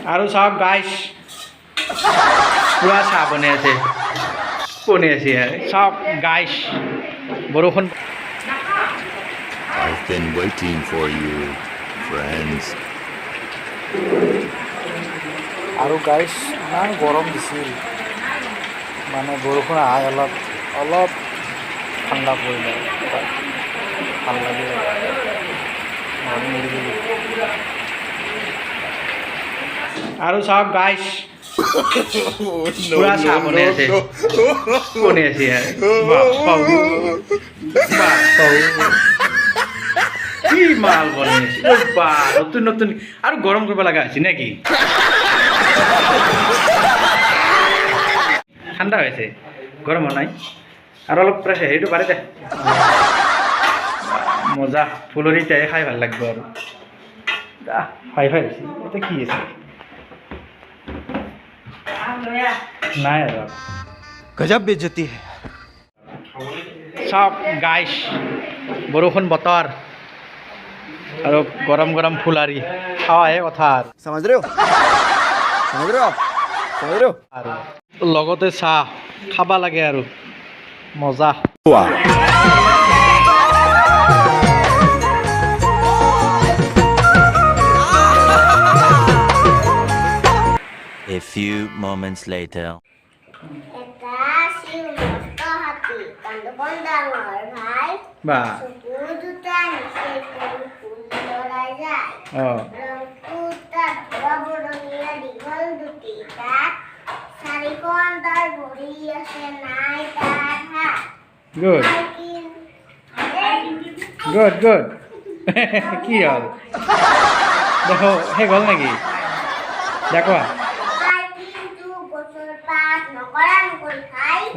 আৰু চাওক গাইছ পুৰা চাহ বনাই আছে চাওক গাইছ বৰষুণ I've been waiting for you, friends. আৰু গাইছ ইমান গৰম দিছিল মানে বৰষুণ আহাই অলপ ঠাণ্ডা পৰিলে ভাল লাগিল আৰু চাওক গাইছ পুৰা চাহ বনাই আছে কি মাল বনাইছে নতুন নতুন আৰু গৰম কৰিব লগা হৈছে নেকি ঠাণ্ডা হৈছে গৰম হোৱা নাই আৰু অলপ প্ৰেছ হেৰিটো বাঢ়ি দে মজা ফুলৰি তাই খাই ভাল লাগিব আৰু ফাই হৈছে এতিয়া কি আছে নাই আৰু गजब बेइज्जती है চাওক গাইছ বৰষুণ বতৰ আৰু গৰম গৰম ফুলাৰি খাৱাহে কথা समझ रहे हो আৰু লগতে চাহ খাবা লাগে আৰু মজা A few moments later. বা গুড গুড গুড কি হ'ল দেখো শেষ হ'ল নেকি দেখো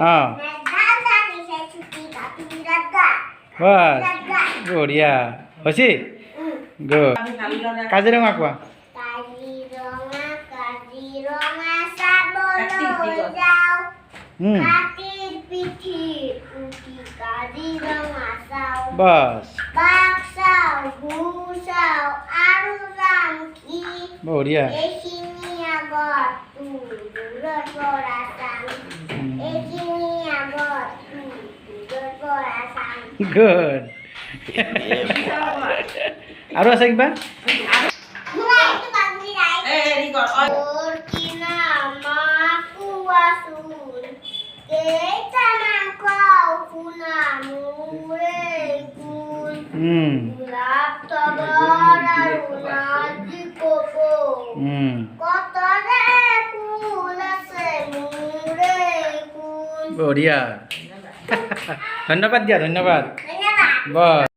অঁ বাস বঢ়িয়া হৈছে গুড কাজিৰঙা কোৱা বাস বঢ়িয়া গুড আৰু আছে কিবা বঢ়িয়া ধন্যবাদ দিয়া ধন্যবাদ বস